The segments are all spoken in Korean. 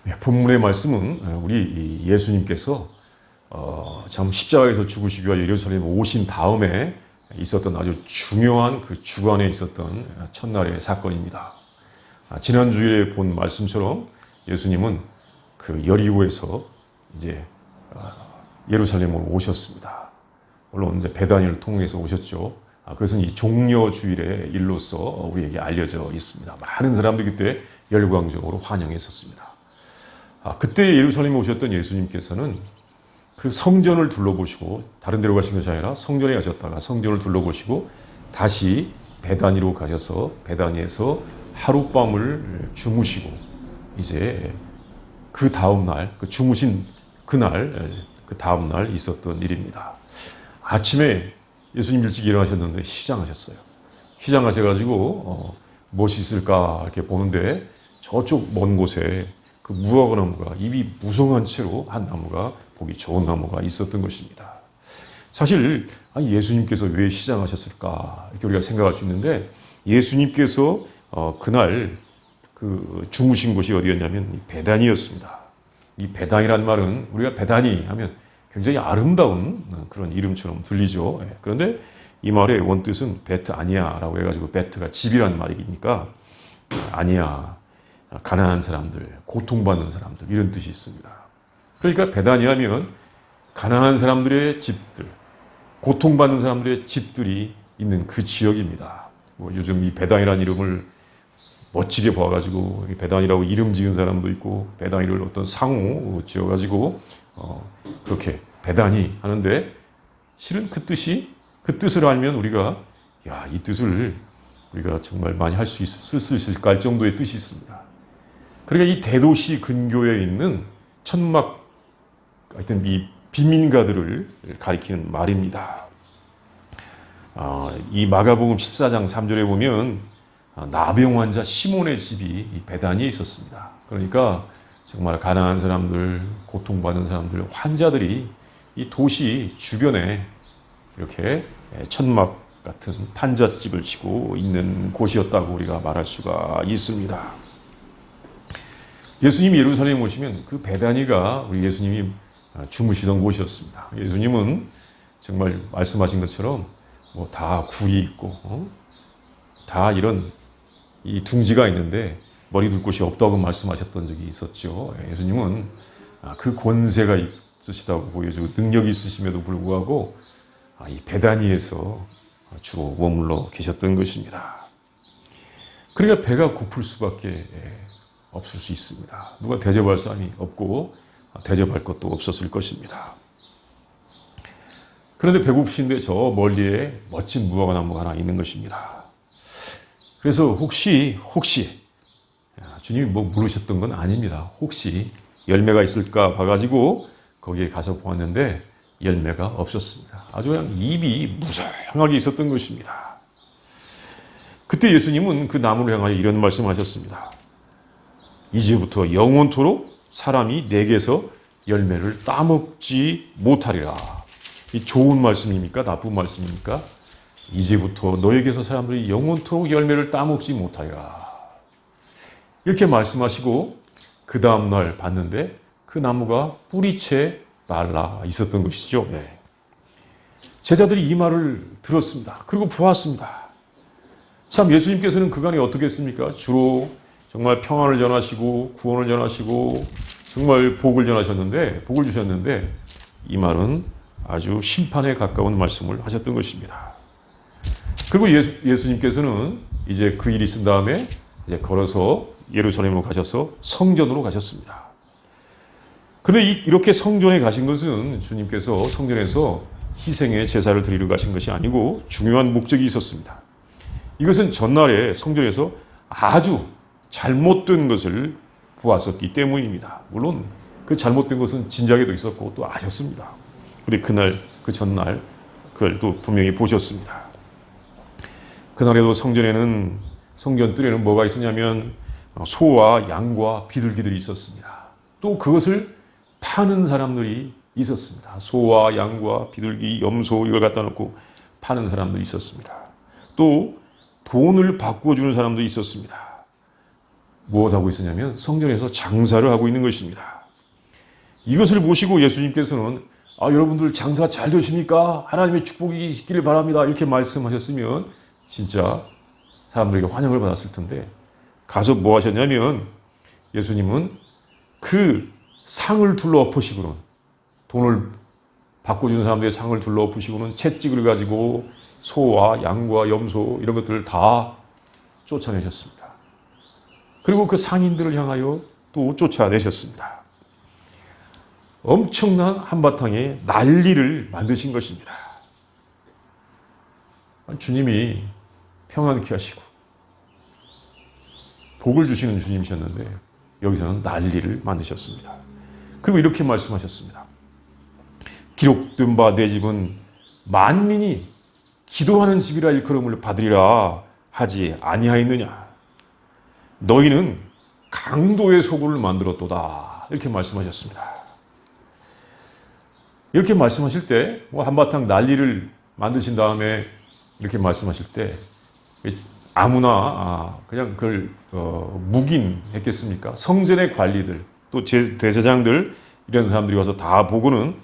네, 본문의 말씀은 우리 예수님께서 참 십자가에서 죽으시기 위하여 예루살렘에 오신 다음에 있었던 아주 중요한 그 주간에 있었던 첫날의 사건입니다. 지난 주일에 본 말씀처럼 예수님은 그 여리고에서 이제 예루살렘으로 오셨습니다. 물론 이제 베다니를 통해서 오셨죠. 그것은 이 종려 주일의 일로서 우리에게 알려져 있습니다. 많은 사람들이 그때 열광적으로 환영했었습니다. 그때 예루살렘에 오셨던 예수님께서는 그 성전을 둘러보시고 다른 데로 가신 것이 아니라 성전에 가셨다가 성전을 둘러보시고 다시 베다니로 가셔서 베다니에서 하룻밤을 주무시고 이제 그 다음날 그 주무신 그날 그 다음날 있었던 일입니다. 아침에 예수님 일찍 일어나셨는데 시장하셨어요. 시장하셔가지고 무엇이 있을까 이렇게 보는데 저쪽 먼 곳에 그 무화과나무가 잎이 무성한 채로 한 나무가 보기 좋은 나무가 있었던 것입니다. 사실 예수님께서 왜 시장하셨을까 이렇게 우리가 생각할 수 있는데 예수님께서 그날 그 주무신 곳이 어디였냐면 베다니였습니다. 이 베다니란 말은 우리가 베다니 하면 굉장히 아름다운 그런 이름처럼 들리죠. 그런데 이 말의 원뜻은 베트 아니야라고 해가지고 베트가 집이란 말이니까 아니야. 가난한 사람들, 고통받는 사람들 이런 뜻이 있습니다. 그러니까 베다니 하면 가난한 사람들의 집들, 고통받는 사람들의 집들이 있는 그 지역입니다. 요즘 이 베다니라는 이름을 멋지게 봐가지고 베다니라고 이름 지은 사람도 있고 베다니를 어떤 상호 지어가지고 그렇게 베다니 하는데 실은 그 뜻을 알면 우리가 이 뜻을 우리가 정말 많이 쓸 수 있을까 할 정도의 뜻이 있습니다. 그러니까 이 대도시 근교에 있는 천막, 하여튼 이 빈민가들을 가리키는 말입니다. 이 마가복음 14장 3절에 보면 나병 환자 시몬의 집이 이 베다니에 있었습니다. 그러니까 정말 가난한 사람들, 고통받는 사람들, 환자들이 이 도시 주변에 이렇게 천막 같은 판잣집을 치고 있는 곳이었다고 우리가 말할 수가 있습니다. 예수님이 예루살렘에 오시면 그 베다니가 우리 예수님이 주무시던 곳이었습니다. 예수님은 정말 말씀하신 것처럼 뭐 다 굴이 있고 다 이런 이 둥지가 있는데 머리 둘 곳이 없다고 말씀하셨던 적이 있었죠. 예수님은 그 권세가 있으시다고 보여주고 능력이 있으심에도 불구하고 이 베다니에서 주로 머물러 계셨던 것입니다. 그러니까 배가 고플 수밖에 없을 수 있습니다. 누가 대접할 사람이 없고 대접할 것도 없었을 것입니다. 그런데 배고프신데 저 멀리에 멋진 무화과나무가 하나 있는 것입니다. 그래서 혹시 주님이 뭐 물으셨던 건 아닙니다. 혹시 열매가 있을까 봐가지고 거기에 가서 보았는데 열매가 없었습니다. 아주 그냥 잎이 무성하게 있었던 것입니다. 그때 예수님은 그 나무를 향하여 이런 말씀을 하셨습니다. 이제부터 영원토록 사람이 내게서 열매를 따먹지 못하리라. 이 좋은 말씀입니까? 나쁜 말씀입니까? 이제부터 너에게서 사람들이 영원토록 열매를 따먹지 못하리라. 이렇게 말씀하시고 그 다음날 봤는데 그 나무가 뿌리채 말라 있었던 것이죠. 제자들이 이 말을 들었습니다. 그리고 보았습니다. 참 예수님께서는 그간에 어떻게 했습니까? 주로 정말 평안을 전하시고 구원을 전하시고 정말 복을 주셨는데 이 말은 아주 심판에 가까운 말씀을 하셨던 것입니다. 그리고 예수님께서는 이제 그 일이 있은 다음에 이제 걸어서 예루살렘으로 가셔서 성전으로 가셨습니다. 그런데 이렇게 성전에 가신 것은 주님께서 성전에서 희생의 제사를 드리러 가신 것이 아니고 중요한 목적이 있었습니다. 이것은 전날에 성전에서 아주 잘못된 것을 보았었기 때문입니다. 물론 그 잘못된 것은 진작에도 있었고 또 아셨습니다. 그런데 그 전날 그걸 또 분명히 보셨습니다. 그날에도 성전 뜰에는 뭐가 있었냐면 소와 양과 비둘기들이 있었습니다. 또 그것을 파는 사람들이 있었습니다. 소와 양과 비둘기, 염소 이걸 갖다 놓고 파는 사람들이 있었습니다. 또 돈을 바꾸어주는 사람도 있었습니다. 무엇하고 있었냐면 성전에서 장사를 하고 있는 것입니다. 이것을 보시고 예수님께서는 여러분들 장사 잘 되십니까? 하나님의 축복이 있기를 바랍니다. 이렇게 말씀하셨으면 진짜 사람들에게 환영을 받았을 텐데 가서 뭐 하셨냐면 예수님은 그 상을 둘러 엎으시고는 돈을 바꿔주는 사람들의 상을 둘러 엎으시고는 채찍을 가지고 소와 양과 염소 이런 것들을 다 쫓아내셨습니다. 그리고 그 상인들을 향하여 또 쫓아내셨습니다. 엄청난 한바탕의 난리를 만드신 것입니다. 주님이 평안케 하시고 복을 주시는 주님이셨는데 여기서는 난리를 만드셨습니다. 그리고 이렇게 말씀하셨습니다. 기록된 바 내 집은 만민이 기도하는 집이라 일컬음을 받으리라 하지 아니하였느냐. 너희는 강도의 소굴을 만들었도다. 이렇게 말씀하셨습니다. 이렇게 말씀하실 때 한바탕 난리를 만드신 다음에 이렇게 말씀하실 때 아무나 그냥 그걸 묵인했겠습니까? 성전의 관리들 또 대제사장들 이런 사람들이 와서 다 보고는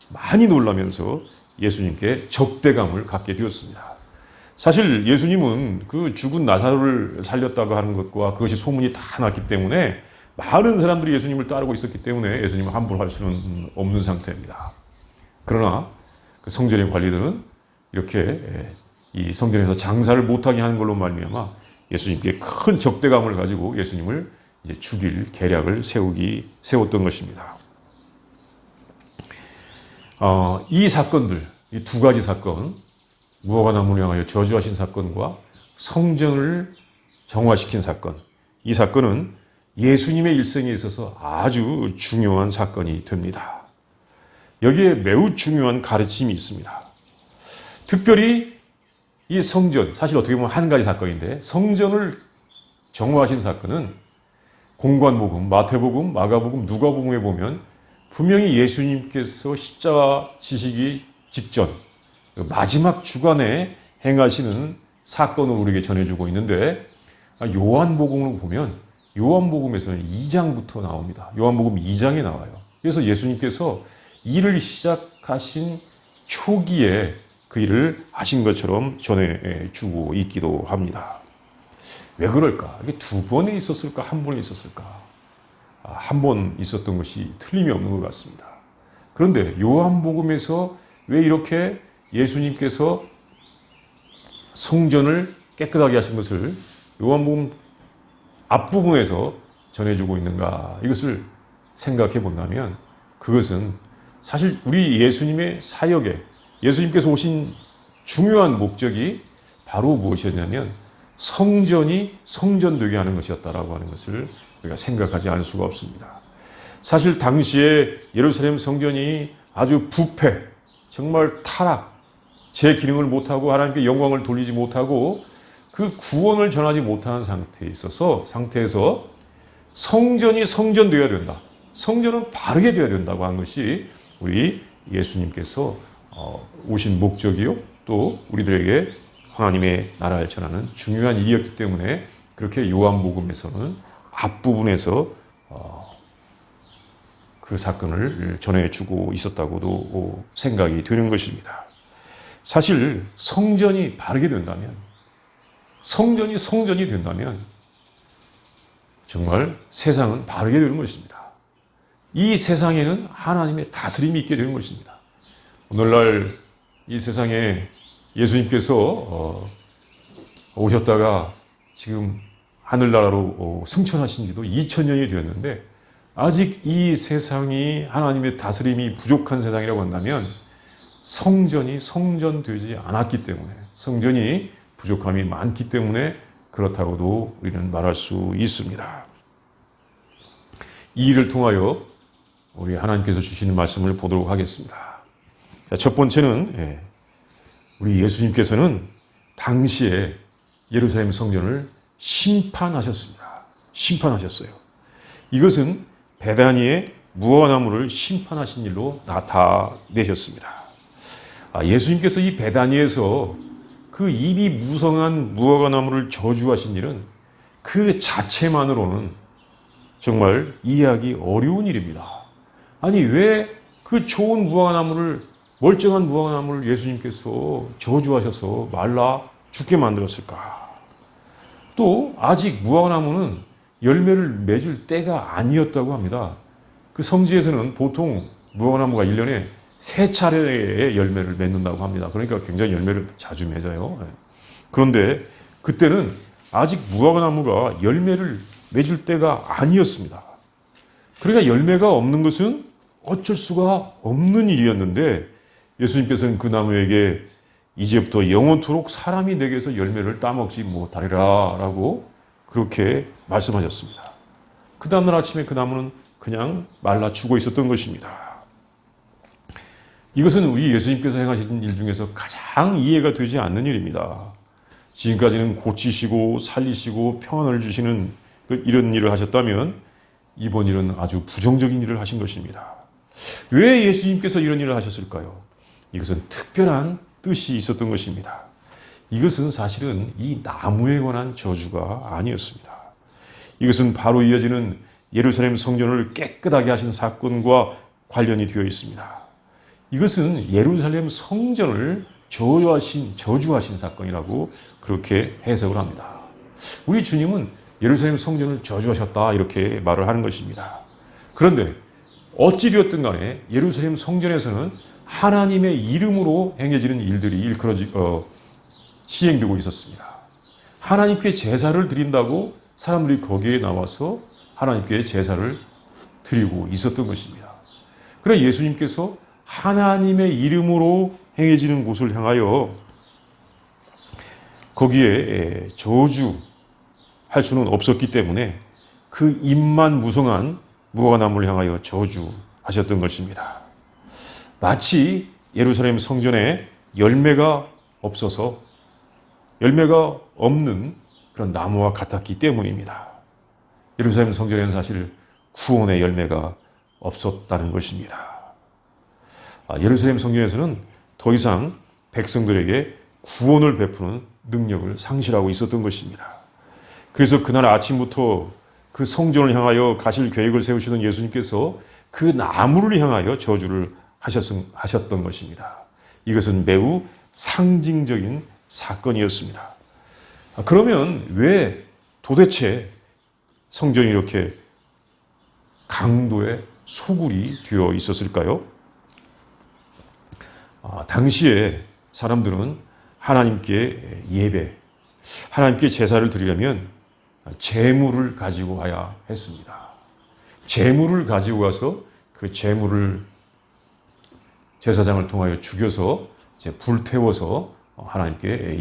많이 놀라면서 예수님께 적대감을 갖게 되었습니다. 사실 예수님은 그 죽은 나사로를 살렸다고 하는 것과 그것이 소문이 다 났기 때문에 많은 사람들이 예수님을 따르고 있었기 때문에 예수님을 함부로 할 수는 없는 상태입니다. 그러나 그 성전의 관리들은 이렇게 이 성전에서 장사를 못하게 하는 걸로 말미암아 예수님께 큰 적대감을 가지고 예수님을 이제 죽일 계략을 세웠던 것입니다. 이 사건들, 이 두 가지 사건, 무화과나무를 향하여 저주하신 사건과 성전을 정화시킨 사건, 이 사건은 예수님의 일생에 있어서 아주 중요한 사건이 됩니다. 여기에 매우 중요한 가르침이 있습니다. 특별히 이 성전, 사실 어떻게 보면 한 가지 사건인데 성전을 정화하신 사건은 공관복음, 마태복음, 마가복음, 누가복음에 보면 분명히 예수님께서 십자가 지시기 직전 마지막 주간에 행하시는 사건을 우리에게 전해주고 있는데 요한복음을 보면 요한복음에서는 2장부터 나옵니다. 요한복음 2장에 나와요. 그래서 예수님께서 일을 시작하신 초기에 그 일을 하신 것처럼 전해주고 있기도 합니다. 왜 그럴까? 이게 두 번에 있었을까? 한 번에 있었을까? 한 번 있었던 것이 틀림이 없는 것 같습니다. 그런데 요한복음에서 왜 이렇게 예수님께서 성전을 깨끗하게 하신 것을 요한복음 앞부분에서 전해주고 있는가? 이것을 생각해 본다면 그것은 사실 우리 예수님의 사역에 예수님께서 오신 중요한 목적이 바로 무엇이었냐면 성전이 성전되게 하는 것이었다라고 하는 것을 우리가 생각하지 않을 수가 없습니다. 사실 당시에 예루살렘 성전이 아주 부패, 정말 타락, 제 기능을 못하고 하나님께 영광을 돌리지 못하고 그 구원을 전하지 못하는 상태에서 성전이 성전되어야 된다. 성전은 바르게 되어야 된다고 하는 것이 우리 예수님께서 오신 목적이요. 또 우리들에게 하나님의 나라를 전하는 중요한 일이었기 때문에 그렇게 요한복음에서는 앞부분에서 그 사건을 전해주고 있었다고도 생각이 되는 것입니다. 사실 성전이 바르게 된다면 성전이 된다면 정말 세상은 바르게 되는 것입니다. 이 세상에는 하나님의 다스림이 있게 되는 것입니다. 오늘날 이 세상에 예수님께서 오셨다가 지금 하늘나라로 승천하신 지도 2000년이 되었는데 아직 이 세상이 하나님의 다스림이 부족한 세상이라고 한다면 성전이 성전되지 않았기 때문에 성전이 부족함이 많기 때문에 그렇다고도 우리는 말할 수 있습니다. 이 일을 통하여 우리 하나님께서 주시는 말씀을 보도록 하겠습니다. 첫 번째는 우리 예수님께서는 당시에 예루살렘 성전을 심판하셨습니다. 심판하셨어요. 이것은 베다니의 무화과나무를 심판하신 일로 나타내셨습니다. 예수님께서 이 베다니에서 그 입이 무성한 무화과나무를 저주하신 일은 그 자체만으로는 정말 이해하기 어려운 일입니다. 아니 왜 그 좋은 무화과나무를 멀쩡한 무화과나무를 예수님께서 저주하셔서 말라 죽게 만들었을까? 또 아직 무화과나무는 열매를 맺을 때가 아니었다고 합니다. 그 성지에서는 보통 무화과나무가 1년에 3차례의 열매를 맺는다고 합니다. 그러니까 굉장히 열매를 자주 맺어요. 그런데 그때는 아직 무화과나무가 열매를 맺을 때가 아니었습니다. 그러니까 열매가 없는 것은 어쩔 수가 없는 일이었는데 예수님께서는 그 나무에게 이제부터 영원토록 사람이 내게서 열매를 따먹지 못하리라 라고 그렇게 말씀하셨습니다. 그 다음날 아침에 그 나무는 그냥 말라 죽어 있었던 것입니다. 이것은 우리 예수님께서 행하신 일 중에서 가장 이해가 되지 않는 일입니다. 지금까지는 고치시고 살리시고 평안을 주시는 이런 일을 하셨다면 이번 일은 아주 부정적인 일을 하신 것입니다. 왜 예수님께서 이런 일을 하셨을까요? 이것은 특별한 뜻이 있었던 것입니다. 이것은 사실은 이 나무에 관한 저주가 아니었습니다. 이것은 바로 이어지는 예루살렘 성전을 깨끗하게 하신 사건과 관련이 되어 있습니다. 이것은 예루살렘 성전을 저주하신 사건이라고 그렇게 해석을 합니다. 우리 주님은 예루살렘 성전을 저주하셨다 이렇게 말을 하는 것입니다. 그런데 어찌 되었든 간에 예루살렘 성전에서는 하나님의 이름으로 행해지는 일들이 시행되고 있었습니다. 하나님께 제사를 드린다고 사람들이 거기에 나와서 하나님께 제사를 드리고 있었던 것입니다. 그러나 예수님께서 하나님의 이름으로 행해지는 곳을 향하여 거기에 저주할 수는 없었기 때문에 그 입만 무성한 무화과나무를 향하여 저주하셨던 것입니다. 마치 예루살렘 성전에 열매가 없어서 열매가 없는 그런 나무와 같았기 때문입니다. 예루살렘 성전에는 사실 구원의 열매가 없었다는 것입니다. 예루살렘 성전에서는 더 이상 백성들에게 구원을 베푸는 능력을 상실하고 있었던 것입니다. 그래서 그날 아침부터 그 성전을 향하여 가실 계획을 세우시던 예수님께서 그 나무를 향하여 저주를 하셨던 것입니다. 이것은 매우 상징적인 사건이었습니다. 그러면 왜 도대체 성전이 이렇게 강도의 소굴이 되어 있었을까요? 당시에 사람들은 하나님께 하나님께 제사를 드리려면 제물을 가지고 와야 했습니다. 제물을 가지고 가서 그 제물을 제사장을 통하여 죽여서 불태워서 하나님께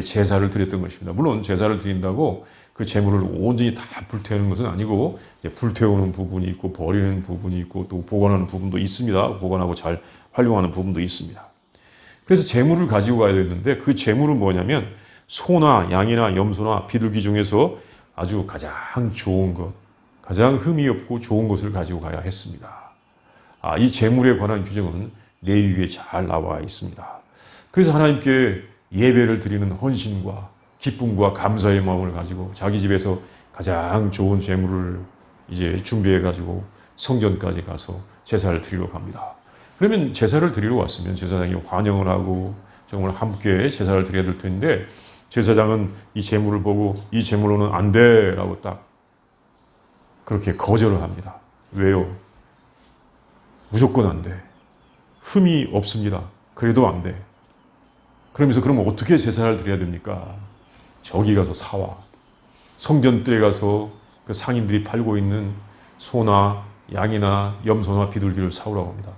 제사를 드렸던 것입니다. 물론 제사를 드린다고 그 제물을 온전히 다 불태우는 것은 아니고 불태우는 부분이 있고 버리는 부분이 있고 또 보관하는 부분도 있습니다. 보관하고 잘 활용하는 부분도 있습니다. 그래서 제물을 가지고 가야 되는데 그 제물은 뭐냐면 소나 양이나 염소나 비둘기 중에서 아주 가장 좋은 것, 가장 흠이 없고 좋은 것을 가지고 가야 했습니다. 이 제물에 관한 규정은 레위기에 잘 나와 있습니다. 그래서 하나님께 예배를 드리는 헌신과 기쁨과 감사의 마음을 가지고 자기 집에서 가장 좋은 제물을 준비해 가지고 성전까지 가서 제사를 드리러 갑니다. 그러면 제사를 드리러 왔으면 제사장이 환영을 하고 정말 함께 제사를 드려야 될 텐데 제사장은 이 제물을 보고 이 제물로는 안 돼라고 딱 그렇게 거절을 합니다. 왜요? 무조건 안 돼. 흠이 없습니다. 그래도 안 돼. 그러면서 그러면 어떻게 제사를 드려야 됩니까? 저기 가서 사와. 성전뜰에 가서 그 상인들이 팔고 있는 소나 양이나 염소나 비둘기를 사오라고 합니다.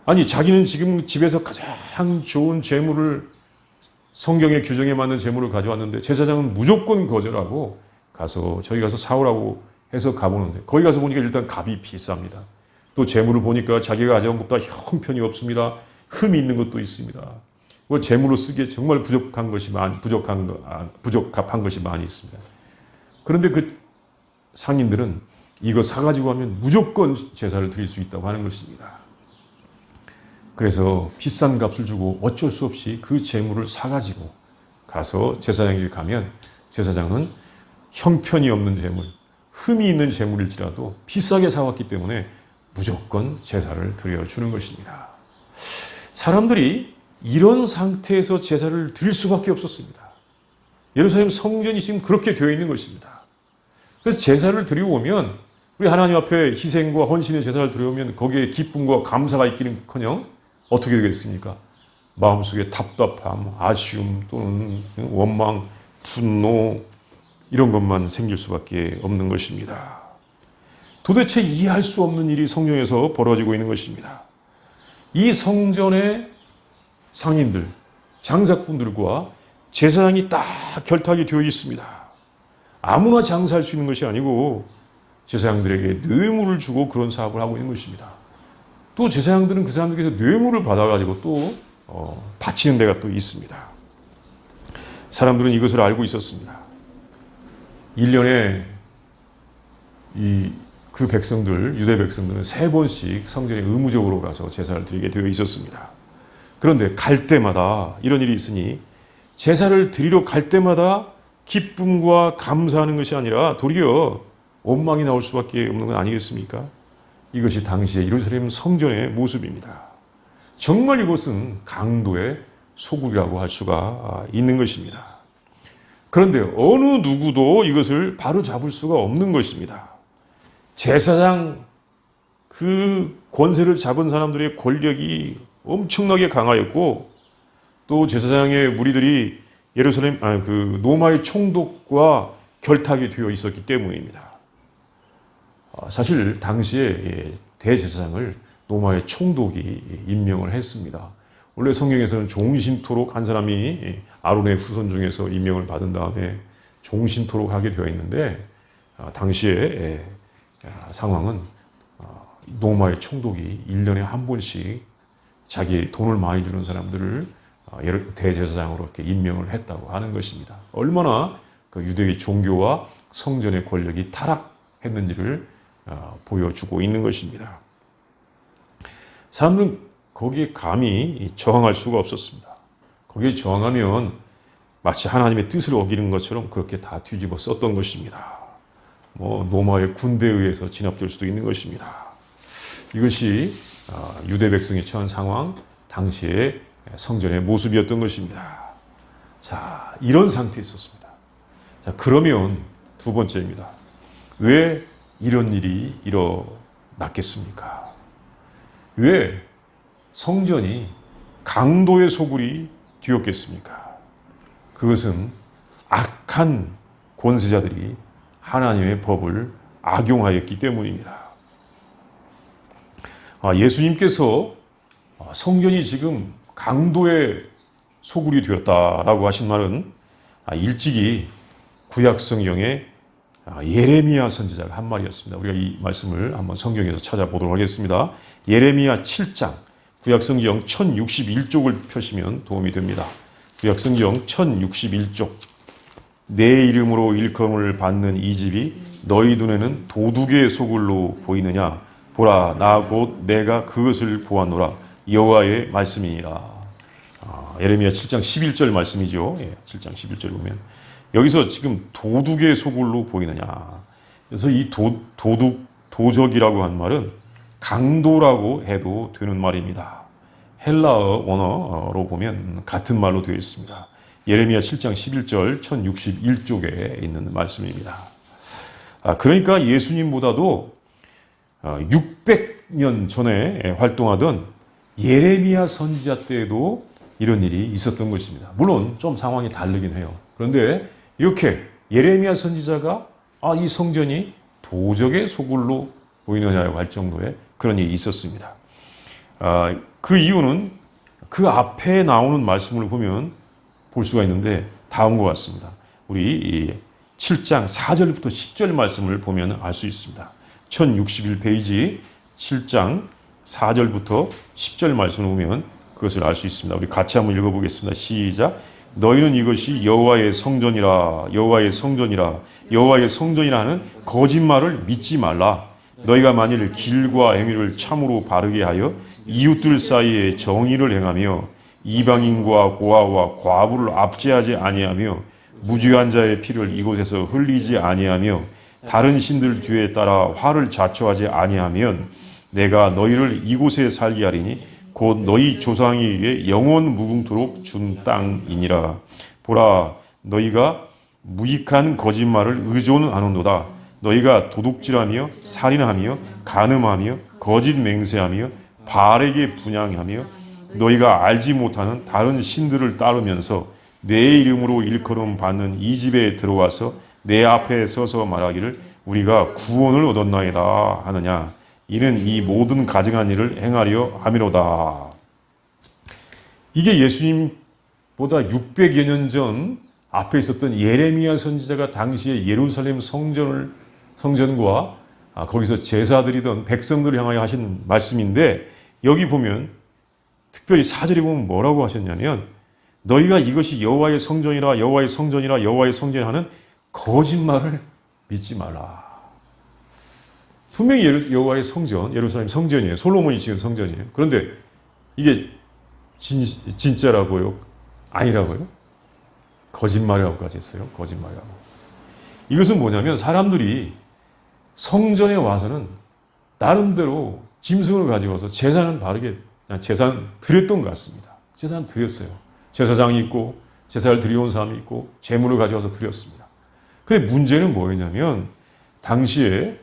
아니 자기는 지금 집에서 가장 좋은 제물을 성경의 규정에 맞는 제물을 가져왔는데 제사장은 무조건 거절하고 가서 저기 가서 사오라고 해서 가보는데 거기 가서 보니까 일단 값이 비쌉니다. 또 제물을 보니까 자기가 가져온 것보다 형편이 없습니다. 흠이 있는 것도 있습니다. 제물로 쓰기에 정말 부적합한 것이 많이 있습니다. 그런데 그 상인들은 이거 사가지고 하면 무조건 제사를 드릴 수 있다고 하는 것입니다. 그래서 비싼 값을 주고 어쩔 수 없이 그 제물을 사가지고 가서 제사장에게 가면 제사장은 형편이 없는 재물, 흠이 있는 재물일지라도 비싸게 사왔기 때문에 무조건 제사를 드려주는 것입니다. 사람들이 이런 상태에서 제사를 드릴 수밖에 없었습니다. 예루살렘 성전이 지금 그렇게 되어 있는 것입니다. 그래서 제사를 드리고 오면 우리 하나님 앞에 희생과 헌신의 제사를 드려오면 거기에 기쁨과 감사가 있기는커녕 어떻게 되겠습니까? 마음속에 답답함, 아쉬움 또는 원망, 분노 이런 것만 생길 수밖에 없는 것입니다. 도대체 이해할 수 없는 일이 성전에서 벌어지고 있는 것입니다. 이 성전의 상인들, 장사꾼들과 제사장이 딱 결탁이 되어 있습니다. 아무나 장사할 수 있는 것이 아니고 제사장들에게 뇌물을 주고 그런 사업을 하고 있는 것입니다. 또 제사장들은 그 사람들에게서 뇌물을 받아가지고 또 바치는 데가 또 있습니다. 사람들은 이것을 알고 있었습니다. 1년에 그 백성들, 유대 백성들은 3번씩 성전에 의무적으로 가서 제사를 드리게 되어 있었습니다. 그런데 갈 때마다 이런 일이 있으니 제사를 드리러 갈 때마다 기쁨과 감사하는 것이 아니라 도리어 원망이 나올 수밖에 없는 건 아니겠습니까? 이것이 당시의 예루살렘 성전의 모습입니다. 정말 이것은 강도의 소굴이라고 할 수가 있는 것입니다. 그런데 어느 누구도 이것을 바로잡을 수가 없는 것입니다. 제사장 그 권세를 잡은 사람들의 권력이 엄청나게 강하였고 또 제사장의 무리들이 예루살렘 로마의 총독과 결탁이 되어 있었기 때문입니다. 사실 당시에 대제사장을 로마의 총독이 임명을 했습니다. 원래 성경에서는 종신토록 한 사람이 아론의 후손 중에서 임명을 받은 다음에 종신토록 하게 되어 있는데 당시의 상황은 로마의 총독이 1년에 한 번씩 자기 돈을 많이 주는 사람들을 대제사장으로 이렇게 임명을 했다고 하는 것입니다. 얼마나 그 유대의 종교와 성전의 권력이 타락했는지를 보여주고 있는 것입니다. 사람들은 거기에 감히 저항할 수가 없었습니다. 거기에 저항하면 마치 하나님의 뜻을 어기는 것처럼 그렇게 다 뒤집어 썼던 것입니다. 로마의 군대에 의해서 진압될 수도 있는 것입니다. 이것이 유대 백성이 처한 상황, 당시의 성전의 모습이었던 것입니다. 자, 이런 상태에 있었습니다. 자, 그러면 두 번째입니다. 왜 이런 일이 일어났겠습니까? 왜 성전이 강도의 소굴이 되었겠습니까? 그것은 악한 권세자들이 하나님의 법을 악용하였기 때문입니다. 예수님께서 성전이 지금 강도의 소굴이 되었다라고 하신 말은 일찍이 구약 성경의 예레미야 선지자가 한 말이었습니다. 우리가 이 말씀을 한번 성경에서 찾아보도록 하겠습니다. 예레미야 7장, 구약 성경 1061쪽을 펴시면 도움이 됩니다. 구약 성경 1061쪽. 내 이름으로 일컬음을 받는 이 집이 너희 눈에는 도둑의 소굴로 보이느냐? 보라, 나 곧 내가 그것을 보았노라. 여호와의 말씀이니라. 예레미야 7장 11절 말씀이죠. 7장 11절 보면 여기서 지금 도둑의 소굴로 보이느냐. 그래서 이 도적이라고 한 말은 강도라고 해도 되는 말입니다. 헬라어 원어로 보면 같은 말로 되어 있습니다. 예레미야 7장 11절 1061쪽에 있는 말씀입니다. 그러니까 예수님보다도 600년 전에 활동하던 예레미야 선지자 때에도 이런 일이 있었던 것입니다. 물론 좀 상황이 다르긴 해요. 그런데 이렇게 예레미야 선지자가 이 성전이 도적의 소굴로 보이느냐고 할 정도의 그런 일이 있었습니다. 그 이유는 그 앞에 나오는 말씀을 보면 볼 수가 있는데 다음과 같습니다. 우리 7장 4절부터 10절 말씀을 보면 알 수 있습니다. 1061페이지 7장 4절부터 10절 말씀을 보면 그것을 알 수 있습니다. 우리 같이 한번 읽어보겠습니다. 시작. 너희는 이것이 여호와의 성전이라, 여호와의 성전이라, 여호와의 성전이라 하는 거짓말을 믿지 말라. 너희가 만일 길과 행위를 참으로 바르게 하여 이웃들 사이에 정의를 행하며 이방인과 고아와 과부를 압제하지 아니하며 무죄한 자의 피를 이곳에서 흘리지 아니하며 다른 신들 뒤에 따라 화를 자초하지 아니하면 내가 너희를 이곳에 살게 하리니 곧 너희 조상에게 영원 무궁토록 준 땅이니라. 보라, 너희가 무익한 거짓말을 의존하는도다. 너희가 도둑질하며 살인하며 간음하며 거짓 맹세하며 바알에게 분향하며 너희가 알지 못하는 다른 신들을 따르면서 내 이름으로 일컬음 받는 이 집에 들어와서 내 앞에 서서 말하기를 우리가 구원을 얻었나이다 하느냐. 이는 이 모든 가증한 일을 행하려 함이로다. 이게 예수님보다 600여 년 전 앞에 있었던 예레미야 선지자가 당시에 예루살렘 성전과 거기서 제사드리던 백성들을 향하여 하신 말씀인데, 여기 보면 특별히 4절에 보면 뭐라고 하셨냐면 너희가 이것이 여호와의 성전이라 여호와의 성전이라 여호와의 성전이라 하는 거짓말을 믿지 말라. 분명히 여호와의 성전, 예루살렘 성전이에요. 솔로몬이 지은 성전이에요. 그런데 이게 진짜라고요? 아니라고요? 거짓말이라고까지 했어요. 거짓말이라고. 이것은 뭐냐면 사람들이 성전에 와서는 나름대로 짐승을 가지고서 제사는 바르게 그냥 제사는 드렸던 것 같습니다. 제사는 드렸어요. 제사장이 있고 제사를 드려온 사람이 있고 제물을 가져와서 드렸습니다. 근데 문제는 뭐였냐면 당시에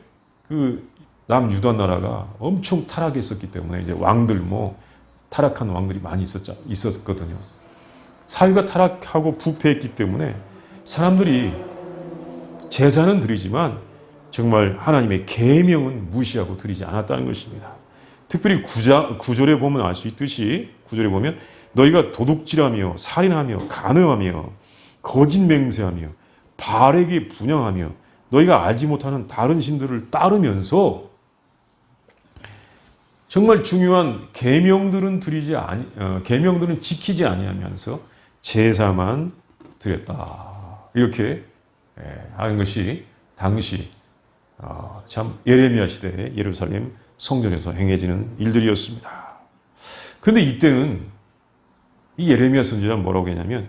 그 남유다 나라가 엄청 타락했었기 때문에 이제 왕들 타락한 왕들이 많이 있었거든요. 사회가 타락하고 부패했기 때문에 사람들이 제사는 드리지만 정말 하나님의 계명은 무시하고 드리지 않았다는 것입니다. 특별히 9절에 보면 알 수 있듯이 9절에 보면 너희가 도둑질하며 살인하며 간음하며 거짓 맹세하며 바알에게 분향하며 너희가 알지 못하는 다른 신들을 따르면서 정말 중요한 계명들은 계명들은 지키지 아니하면서 제사만 드렸다. 이렇게 하는 것이 당시 참 예레미야 시대의 예루살렘 성전에서 행해지는 일들이었습니다. 그런데 이때는 이 예레미야 선지자는 뭐라고 했냐면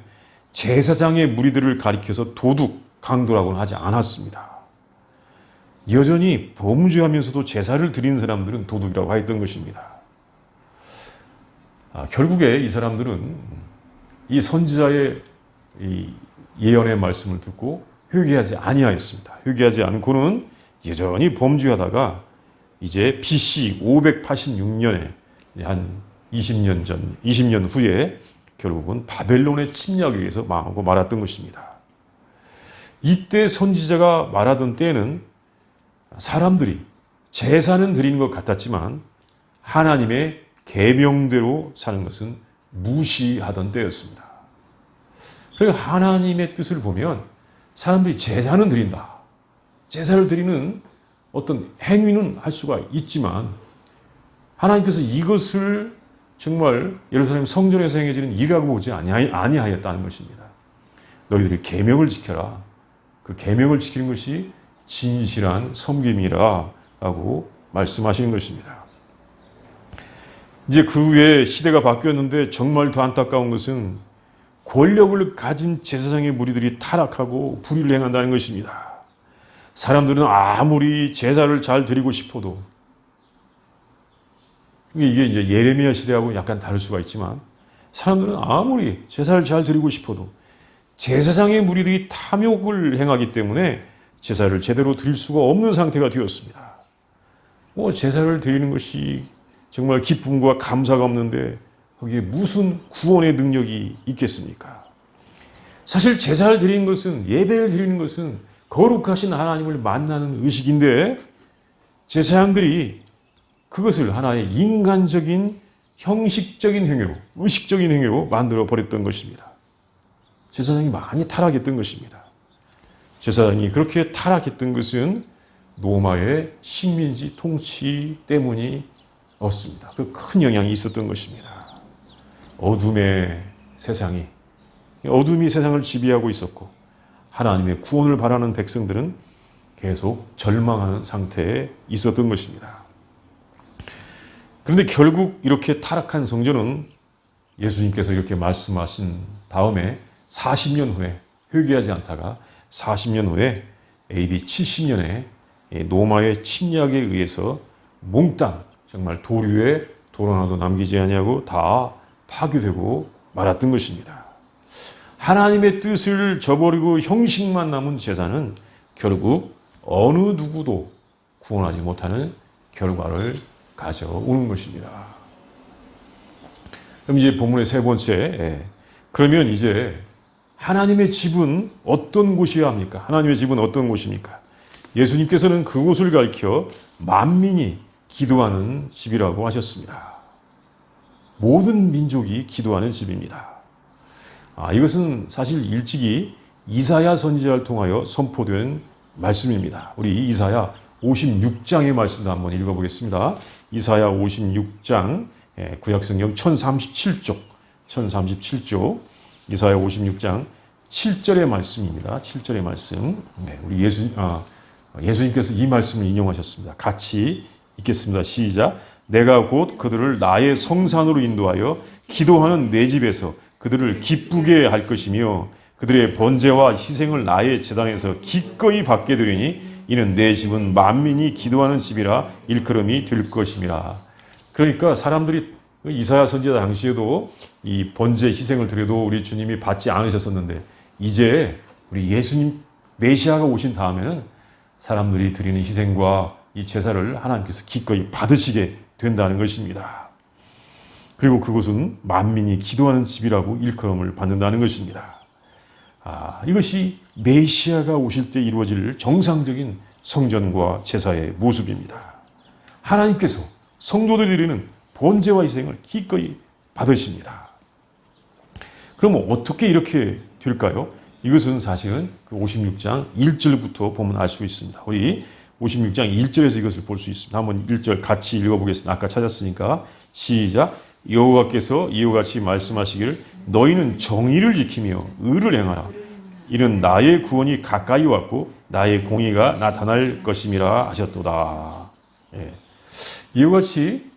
제사장의 무리들을 가리켜서 도둑, 강도라고는 하지 않았습니다. 여전히 범죄하면서도 제사를 드리는 사람들은 도둑이라고 했던 것입니다. 결국에 이 사람들은 이 선지자의 이 예언의 말씀을 듣고 회개하지 아니하였습니다. 회개하지 않고는 여전히 범죄하다가 이제 BC 586년에 한 20년 후에 결국은 바벨론의 침략에 의해서 망하고 말았던 것입니다. 이때 선지자가 말하던 때에는 사람들이 제사는 드리는 것 같았지만 하나님의 계명대로 사는 것은 무시하던 때였습니다. 그러니까 하나님의 뜻을 보면 사람들이 제사는 드린다. 제사를 드리는 어떤 행위는 할 수가 있지만 하나님께서 이것을 정말 예루살렘 성전에서 행해지는 일이라고 보지 아니하였다는 것입니다. 너희들이 계명을 지켜라. 그 계명을 지키는 것이 진실한 섬김이라 라고 말씀하시는 것입니다. 이제 그 후에 시대가 바뀌었는데 정말 더 안타까운 것은 권력을 가진 제사장의 무리들이 타락하고 불의를 행한다는 것입니다. 사람들은 아무리 제사를 잘 드리고 싶어도 이게 이제 예레미야 시대하고 약간 다를 수가 있지만 사람들은 아무리 제사를 잘 드리고 싶어도 제사장의 무리들이 탐욕을 행하기 때문에 제사를 제대로 드릴 수가 없는 상태가 되었습니다. 제사를 드리는 것이 정말 기쁨과 감사가 없는데 거기에 무슨 구원의 능력이 있겠습니까? 사실 제사를 드리는 것은, 예배를 드리는 것은 거룩하신 하나님을 만나는 의식인데 제사장들이 그것을 하나의 인간적인 형식적인 행위로, 의식적인 행위로 만들어 버렸던 것입니다. 제사장이 많이 타락했던 것입니다. 제사장이 그렇게 타락했던 것은 로마의 식민지 통치 때문이었습니다. 그 큰 영향이 있었던 것입니다. 어둠이 세상을 지배하고 있었고 하나님의 구원을 바라는 백성들은 계속 절망하는 상태에 있었던 것입니다. 그런데 결국 이렇게 타락한 성전은 예수님께서 이렇게 말씀하신 다음에 40년 후에 회개하지 않다가 40년 후에 AD 70년에 로마의 침략에 의해서 몽땅 정말 도류에 돌 하나도 남기지 아니하고 다 파괴되고 말았던 것입니다. 하나님의 뜻을 저버리고 형식만 남은 제사는 결국 어느 누구도 구원하지 못하는 결과를 가져오는 것입니다. 그럼 이제 본문의 세 번째, 그러면 이제 하나님의 집은 어떤 곳이어야 합니까? 하나님의 집은 어떤 곳입니까? 예수님께서는 그곳을 가리켜 만민이 기도하는 집이라고 하셨습니다. 모든 민족이 기도하는 집입니다. 이것은 사실 일찍이 이사야 선지자를 통하여 선포된 말씀입니다. 우리 이사야 56장의 말씀도 한번 읽어보겠습니다. 이사야 56장, 구약성경 1037쪽, 이사야 56장 7절의 말씀입니다. 7절의 말씀. 우리 예수님께서 이 말씀을 인용하셨습니다. 같이 읽겠습니다. 시작. 내가 곧 그들을 나의 성산으로 인도하여 기도하는 내 집에서 그들을 기쁘게 할 것이며 그들의 번제와 희생을 나의 제단에서 기꺼이 받게 되리니 이는 내 집은 만민이 기도하는 집이라 일컬음이 될 것임이라. 그러니까 사람들이 이사야 선지자 당시에도 이 번제 희생을 드려도 우리 주님이 받지 않으셨었는데 이제 우리 예수님 메시아가 오신 다음에는 사람들이 드리는 희생과 이 제사를 하나님께서 기꺼이 받으시게 된다는 것입니다. 그리고 그곳은 만민이 기도하는 집이라고 일컬음을 받는다는 것입니다. 이것이 메시아가 오실 때 이루어질 정상적인 성전과 제사의 모습입니다. 하나님께서 성도들이 드리는 번제와 희생을 기꺼이 받으십니다. 그럼 어떻게 이렇게 될까요? 이것은 사실은 그 56장 1절부터 보면 알 수 있습니다. 우리 56장 1절에서 이것을 볼 수 있습니다. 한번 1절 같이 읽어보겠습니다. 아까 찾았으니까 시작. 여호와께서 이와 같이 말씀하시기를 너희는 정의를 지키며 의를 행하라. 이는 나의 구원이 가까이 왔고 나의 공의가 나타날 것임이라 하셨도다. 이와 같이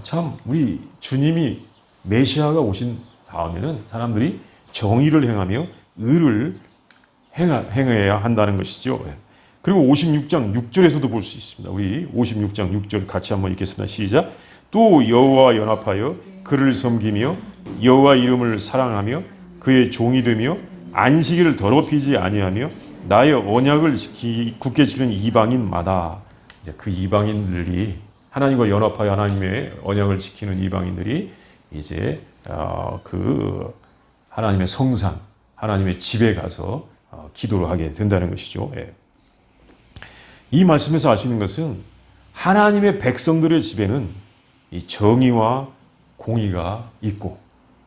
참 우리 주님이 메시아가 오신 다음에는 사람들이 정의를 행하며 의를 행해야 한다는 것이죠. 그리고 56장 6절에서도 볼 수 있습니다. 우리 56장 6절 같이 한번 읽겠습니다. 시작. 또 여호와와 연합하여 그를 섬기며 여호와 이름을 사랑하며 그의 종이 되며 안식일을 더럽히지 아니하며 나의 언약을 굳게 지키는 이방인마다 이제 그 이방인들이 하나님과 연합하여 하나님의 언약을 지키는 이방인들이 이제 그 하나님의 성산, 하나님의 집에 가서 기도를 하게 된다는 것이죠. 이 말씀에서 알 수 있는 것은 하나님의 백성들의 집에는 이 정의와 공의가 있고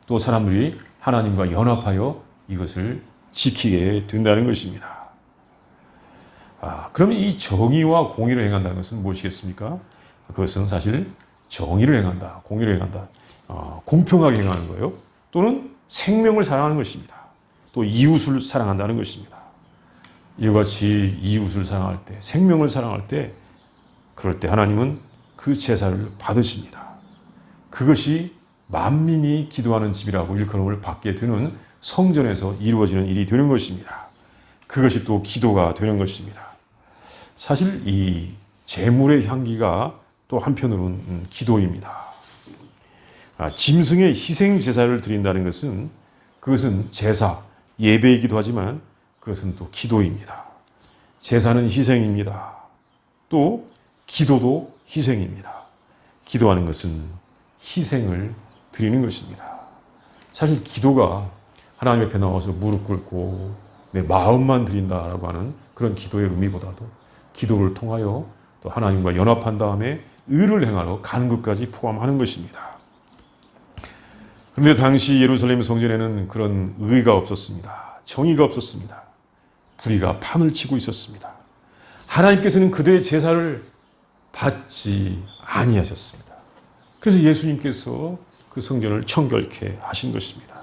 또 사람들이 하나님과 연합하여 이것을 지키게 된다는 것입니다. 그러면 이 정의와 공의를 행한다는 것은 무엇이겠습니까? 그것은 사실 정의를 행한다, 공의를 행한다, 공평하게 행하는 거예요. 또는 생명을 사랑하는 것입니다. 또 이웃을 사랑한다는 것입니다. 이와 같이 이웃을 사랑할 때, 생명을 사랑할 때, 그럴 때 하나님은 그 제사를 받으십니다. 그것이 만민이 기도하는 집이라고 일컬음을 받게 되는 성전에서 이루어지는 일이 되는 것입니다. 그것이 또 기도가 되는 것입니다. 사실 이 제물의 향기가 또 한편으로는 기도입니다. 짐승의 희생 제사를 드린다는 것은 그것은 제사, 예배이기도 하지만 그것은 또 기도입니다. 제사는 희생입니다. 또 기도도 희생입니다. 기도하는 것은 희생을 드리는 것입니다. 사실 기도가 하나님 앞에 나와서 무릎 꿇고 내 마음만 드린다라고 하는 그런 기도의 의미보다도 기도를 통하여 또 하나님과 연합한 다음에 의를 행하러 가는 것까지 포함하는 것입니다. 그런데 당시 예루살렘 성전에는 그런 의가 없었습니다. 정의가 없었습니다. 불의가 판을 치고 있었습니다. 하나님께서는 그들의 제사를 받지 아니하셨습니다. 그래서 예수님께서 그 성전을 청결케 하신 것입니다.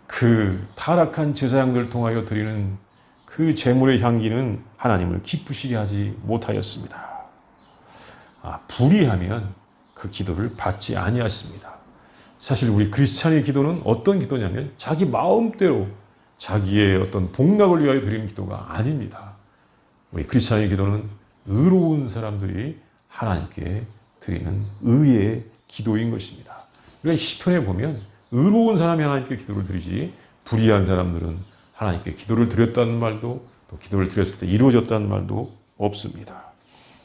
그 타락한 제사장들을 통하여 드리는 그 제물의 향기는 하나님을 기쁘시게 하지 못하였습니다. 불의하면 그 기도를 받지 아니하십니다. 사실 우리 크리스찬의 기도는 어떤 기도냐면 자기 마음대로 자기의 어떤 복락을 위하여 드리는 기도가 아닙니다. 우리 크리스찬의 기도는 의로운 사람들이 하나님께 드리는 의의 기도인 것입니다. 우리가 시편에 보면 의로운 사람이 하나님께 기도를 드리지 불의한 사람들은 하나님께 기도를 드렸다는 말도 또 기도를 드렸을 때 이루어졌다는 말도 없습니다.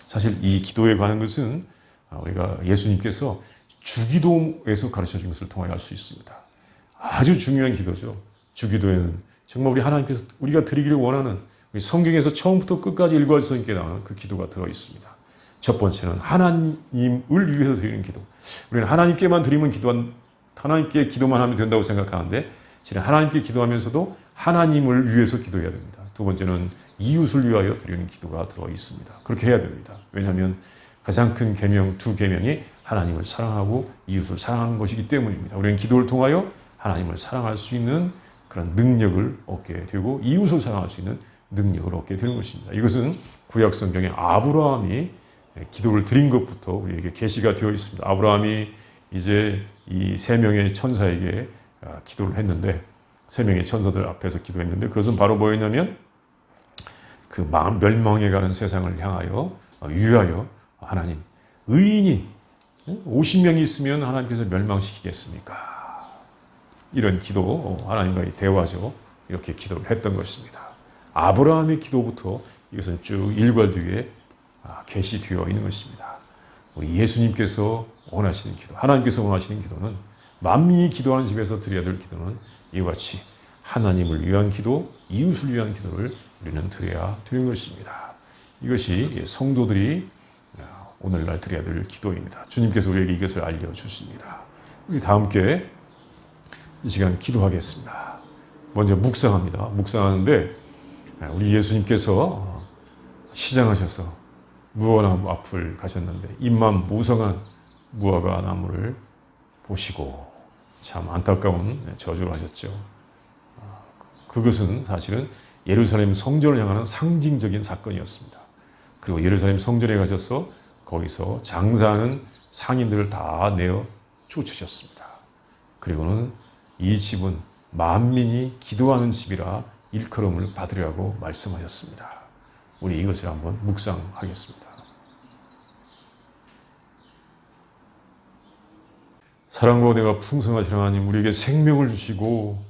사실 이 기도에 관한 것은 우리가 예수님께서 주기도에서 가르쳐 준 것을 통하여 알 수 있습니다. 아주 중요한 기도죠. 주기도에는 정말 우리 하나님께서 우리가 드리기를 원하는 우리 성경에서 처음부터 끝까지 일관성 있게 나오는 그 기도가 들어 있습니다. 첫 번째는 하나님을 위해서 드리는 기도. 우리는 하나님께만 드리면 하나님께 기도만 하면 된다고 생각하는데 실은 하나님께 기도하면서도 하나님을 위해서 기도해야 됩니다. 두 번째는 이웃을 위하여 드리는 기도가 들어 있습니다. 그렇게 해야 됩니다. 왜냐하면 가장 큰 계명, 두 계명이 하나님을 사랑하고 이웃을 사랑하는 것이기 때문입니다. 우리는 기도를 통하여 하나님을 사랑할 수 있는 그런 능력을 얻게 되고 이웃을 사랑할 수 있는 능력을 얻게 되는 것입니다. 이것은 구약 성경에 아브라함이 기도를 드린 것부터 우리에게 계시가 되어 있습니다. 아브라함이 이제 이 세 명의 천사에게 기도를 했는데 세 명의 천사들 앞에서 기도했는데 그것은 바로 뭐였냐면 그 멸망해가는 세상을 향하여 위하여 하나님 의인이 50명이 있으면 하나님께서 멸망시키겠습니까? 이런 기도 하나님과의 대화죠. 이렇게 기도를 했던 것입니다. 아브라함의 기도부터 이것은 쭉 일괄되게 계시되어 있는 것입니다. 우리 예수님께서 원하시는 기도, 하나님께서 원하시는 기도는 만민이 기도하는 집에서 드려야 될 기도는 이와 같이 하나님을 위한 기도, 이웃을 위한 기도를 우리는 드려야 되는 것입니다. 이것이 성도들이 오늘날 드려야 될 기도입니다. 주님께서 우리에게 이것을 알려주십니다. 우리 다 함께 이 시간 기도하겠습니다. 먼저 묵상합니다. 묵상하는데 우리 예수님께서 시장하셔서 무화과나무 앞을 가셨는데 잎만 무성한 무화과 나무를 보시고 참 안타까운 저주를 하셨죠. 그것은 사실은 예루살렘 성전을 향하는 상징적인 사건이었습니다. 그리고 예루살렘 성전에 가셔서 거기서 장사하는 상인들을 다 내어 쫓으셨습니다. 그리고는 이 집은 만민이 기도하는 집이라 일컬음을 받으려고 말씀하셨습니다. 우리 이것을 한번 묵상하겠습니다. 사랑과 은혜가 풍성하신 하나님, 우리에게 생명을 주시고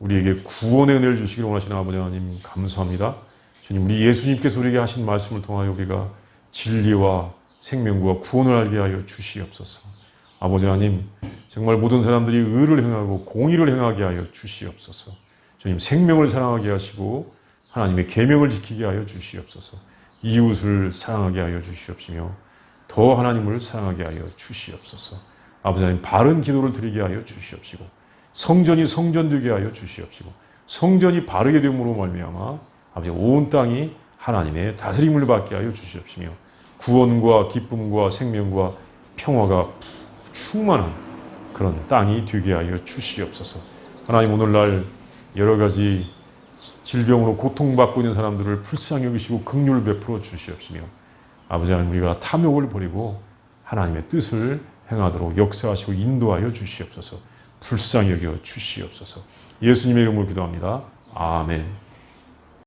우리에게 구원의 은혜를 주시기를 원하시는 아버지 하나님 감사합니다. 주님, 우리 예수님께서 우리에게 하신 말씀을 통하여 우리가 진리와 생명과 구원을 알게 하여 주시옵소서. 아버지 하나님, 정말 모든 사람들이 의를 행하고 공의를 행하게 하여 주시옵소서. 주님, 생명을 사랑하게 하시고 하나님의 계명을 지키게 하여 주시옵소서. 이웃을 사랑하게 하여 주시옵시며 더 하나님을 사랑하게 하여 주시옵소서. 아버지 하나님, 바른 기도를 드리게 하여 주시옵시고 성전이 성전되게 하여 주시옵시고 성전이 바르게 됨으로 말미암아 아버지 온 땅이 하나님의 다스림을 받게 하여 주시옵시며 구원과 기쁨과 생명과 평화가 충만한 그런 땅이 되게 하여 주시옵소서. 하나님, 오늘날 여러 가지 질병으로 고통받고 있는 사람들을 불쌍히 여기시고 긍휼을 베풀어 주시옵시며 아버지 하나님, 우리가 탐욕을 버리고 하나님의 뜻을 행하도록 역사하시고 인도하여 주시옵소서. 불쌍히 여겨 주시옵소서. 예수님의 이름으로 기도합니다. 아멘.